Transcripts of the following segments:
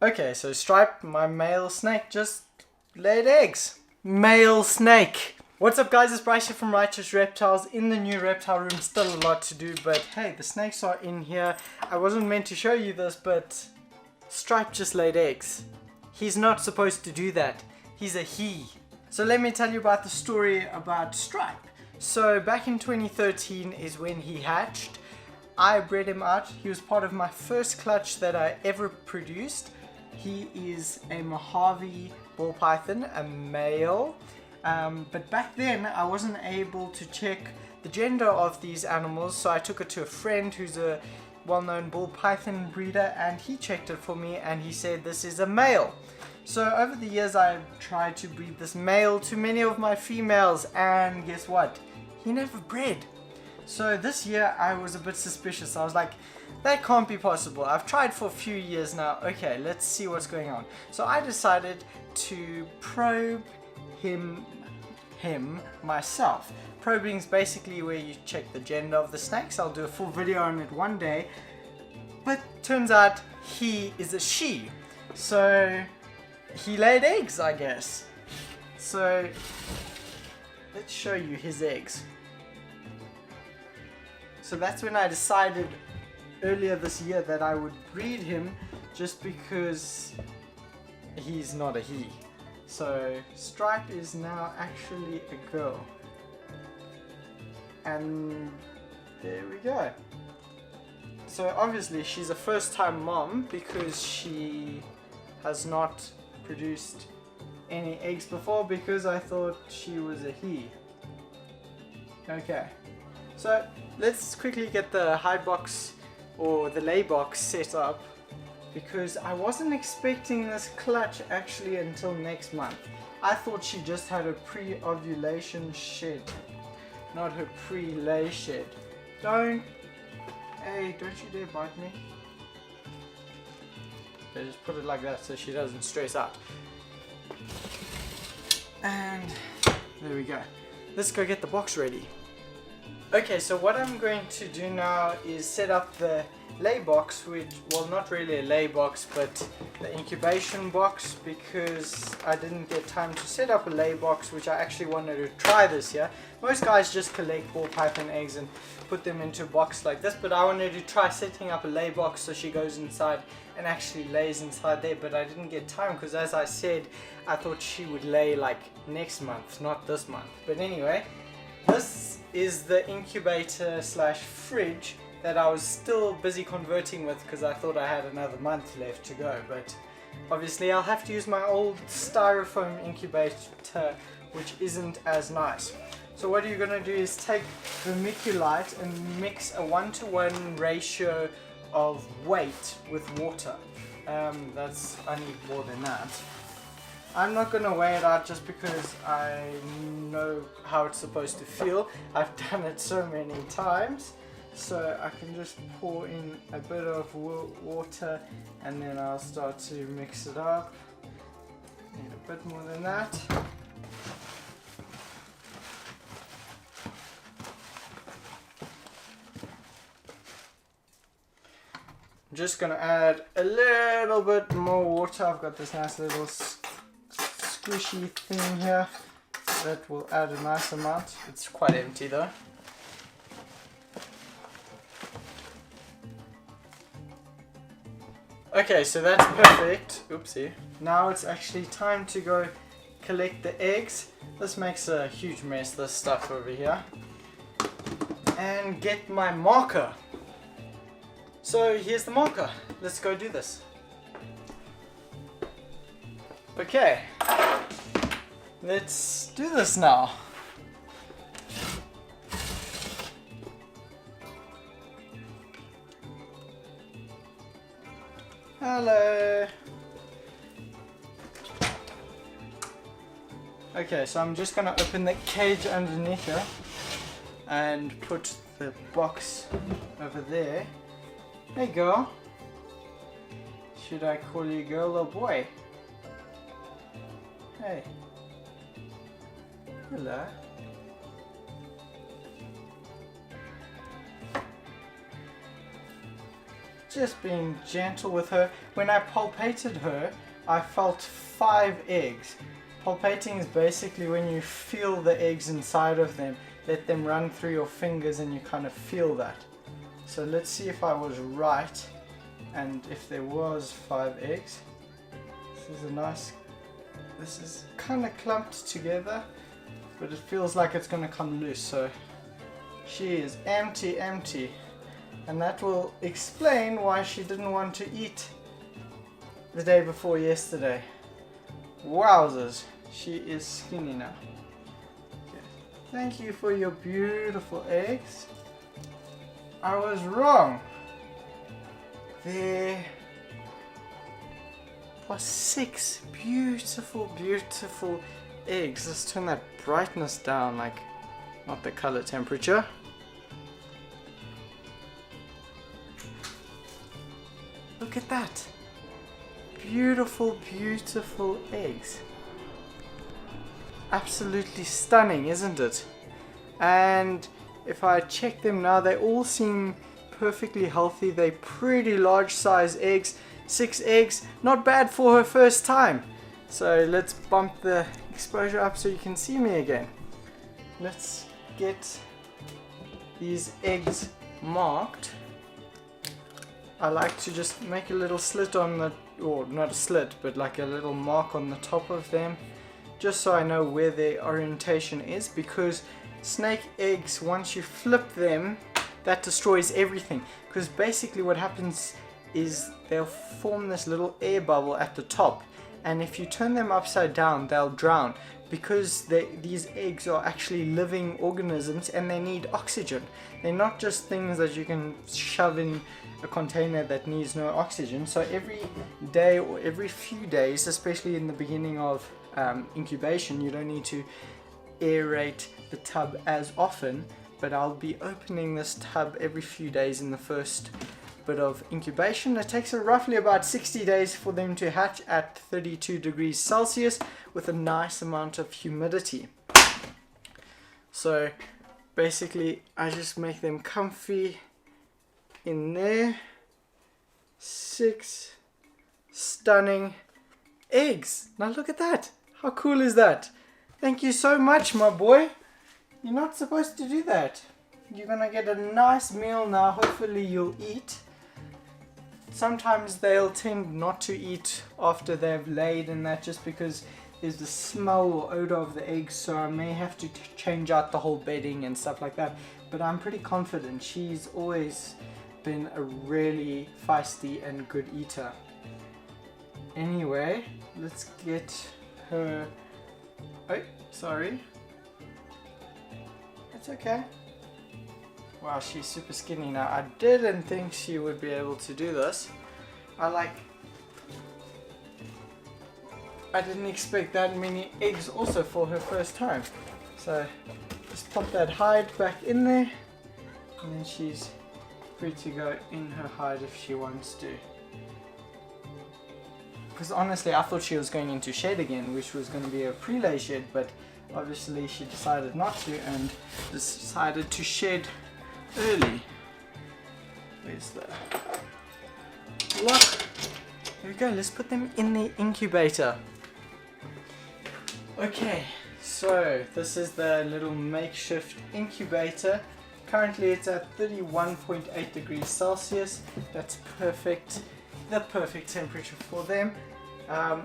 Okay, so Stripe, my male snake, just laid eggs. Male snake. What's up guys, it's Bryce here from Righteous Reptiles in the new reptile room. Still a lot to do, but hey, the snakes are in here. I wasn't meant to show you this, but Stripe just laid eggs. He's not supposed to do that. He's a he. So let me tell you about the story about Stripe. So back in 2013 is when he hatched. I bred him out. He was part of my first clutch that I ever produced. He is a Mojave ball python, a male. But back then I wasn't able to check the gender of these animals, so I took it to a friend who's a well-known ball python breeder, and he checked it for me and he said this is a male. So over the years I've tried to breed this male to many of my females, and guess what? He never bred. So this year I was a bit suspicious. I was like, that can't be possible. I've tried for a few years now. Okay, let's see what's going on. So I decided to probe him myself. Probing is basically where you check the gender of the snakes. I'll do a full video on it one day. But turns out he is a she. So he laid eggs, I guess. So let's show you his eggs. So that's when I decided earlier this year that I would breed him, just because he's not a he. So Stripe is now actually a girl. And there we go. So obviously she's a first time mom because she has not produced any eggs before, because I thought she was a he. Okay. So let's quickly get the hide box or the lay box set up, because I wasn't expecting this clutch actually until next month. I thought she just had a pre-ovulation shed, not her pre-lay shed. Hey, don't you dare bite me. Okay, just put it like that so she doesn't stress out. And there we go. Let's go get the box ready. Okay, so what I'm going to do now is set up the lay box, which, well, not really a lay box, but the incubation box, because I didn't get time to set up a lay box, which I actually wanted to try this year. Most guys just collect ball python eggs and put them into a box like this, but I wanted to try setting up a lay box so she goes inside and actually lays inside there, but I didn't get time because, as I said, I thought she would lay like next month, not this month. But anyway, this is the incubator slash fridge that I was still busy converting with, because I thought I had another month left to go, but obviously I'll have to use my old styrofoam incubator, which isn't as nice. So what you're going to do is take vermiculite and mix a 1-to-1 ratio of weight with water. I need more than that. I'm not going to weigh it out just because I know how it's supposed to feel. I've done it so many times. So I can just pour in a bit of water and then I'll start to mix it up. Need a bit more than that. I'm just going to add a little bit more water. I've got this nice little squishy thing here that will add a nice amount. It's quite empty though. Okay, so that's perfect. Oopsie. Now it's actually time to go collect the eggs. This makes a huge mess, this stuff over here. And get my marker. So here's the marker. Let's go do this. Okay. Let's do this now. Hello. Okay, so I'm just gonna open the cage underneath here and put the box over there. Hey girl. Should I call you girl or boy? Hey. Hello. just being gentle with her. When I palpated her, I felt 5 eggs. Palpating is basically when you feel the eggs inside of them. Let them run through your fingers and you kind of feel that. So let's see if I was right and if there was 5 eggs. This is kind of clumped together, but it feels like it's going to come loose. So she is empty. And that will explain why she didn't want to eat the day before yesterday. Wowzers, she is skinny now. Okay. Thank you for your beautiful eggs. I was wrong. There was 6 beautiful eggs. Let's turn that brightness down, like not the color temperature. Look at that. Beautiful eggs. Absolutely stunning, isn't it? And if I check them now, they all seem perfectly healthy. They're pretty large size eggs. 6 eggs, not bad for her first time. So let's bump the exposure up so you can see me again. Let's get these eggs marked. I like to just make a little slit on the, or not a slit, but like a little mark on the top of them, just so I know where their orientation is, because snake eggs, once you flip them, that destroys everything. Because basically what happens is they'll form this little air bubble at the top, and if you turn them upside down, they'll drown, because these eggs are actually living organisms and they need oxygen. They're not just things that you can shove in a container that needs no oxygen. So every day or every few days, especially in the beginning of incubation, you don't need to aerate the tub as often, but I'll be opening this tub every few days in the first bit of incubation. It takes roughly about 60 days for them to hatch at 32 degrees Celsius with a nice amount of humidity. So basically I just make them comfy in there. 6 stunning eggs. Now look at that. How cool is that? Thank you so much, my boy. You're not supposed to do that. You're gonna get a nice meal now. Hopefully you'll eat. Sometimes they'll tend not to eat after they've laid, and that just because there's the smell or odor of the eggs, so I may have to change out the whole bedding and stuff like that. But I'm pretty confident. She's always been a really feisty and good eater. Anyway, let's get her... Oh, sorry. It's okay. Wow, she's super skinny now. I didn't think she would be able to do this. I didn't expect that many eggs also for her first time. So just pop that hide back in there, and then she's free to go in her hide if she wants to. Because honestly, I thought she was going into shed again, which was going to be a pre-lay shed, but obviously she decided not to and decided to shed early. Where's the lock? Here we go. Let's put them in the incubator. Okay, so this is the little makeshift incubator. Currently it's at 31.8 degrees Celsius. That's perfect, the perfect temperature for them.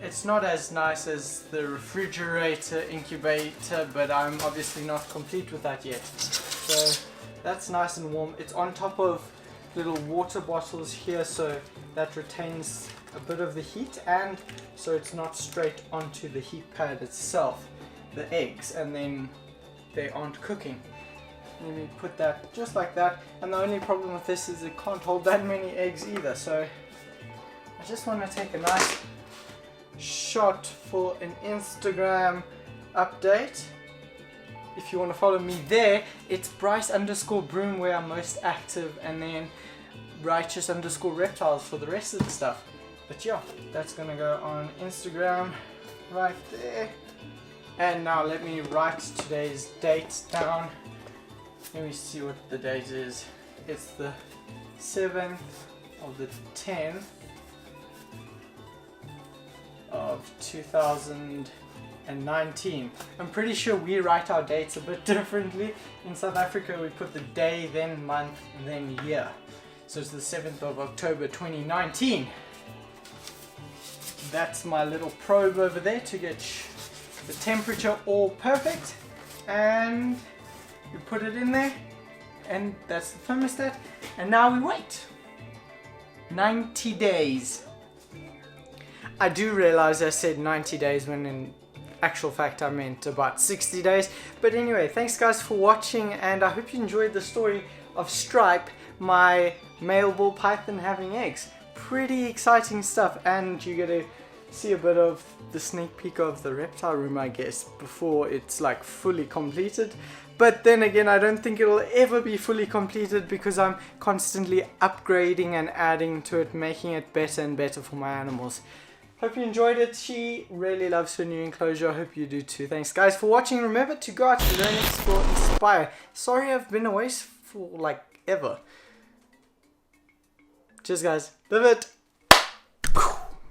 It's not as nice as the refrigerator incubator, but I'm obviously not complete with that yet. So that's nice and warm. It's on top of little water bottles here, so that retains a bit of the heat, and so it's not straight onto the heat pad itself, the eggs, and then they aren't cooking. Let me put that just like that, and the only problem with this is it can't hold that many eggs either, so I just want to take a nice shot for an Instagram update. If you want to follow me there, it's Bryce_Broom where I'm most active, and then Righteous_Reptiles for the rest of the stuff. But yeah, that's gonna go on Instagram right there. And now let me write today's date down. Let me see what the date is. It's the 7th of the 10th of 2019. I'm pretty sure we write our dates a bit differently. In South Africa we put the day, then month, then year. So it's the 7th of October 2019. That's my little probe over there to get the temperature all perfect. And you put it in there, and that's the thermostat. And now we wait 90 days. I do realize I said 90 days when in actual fact I meant about 60 days. But anyway, thanks guys for watching, and I hope you enjoyed the story of Stripe, my male ball python having eggs. Pretty exciting stuff, and you get to see a bit of the sneak peek of the reptile room, I guess, before it's like fully completed. But then again, I don't think it'll ever be fully completed because I'm constantly upgrading and adding to it, making it better and better for my animals. Hope you enjoyed it. She really loves her new enclosure. I hope you do too. Thanks guys for watching. Remember to go out, learn, explore, inspire. Sorry I've been away for like ever. Cheers guys. Love it.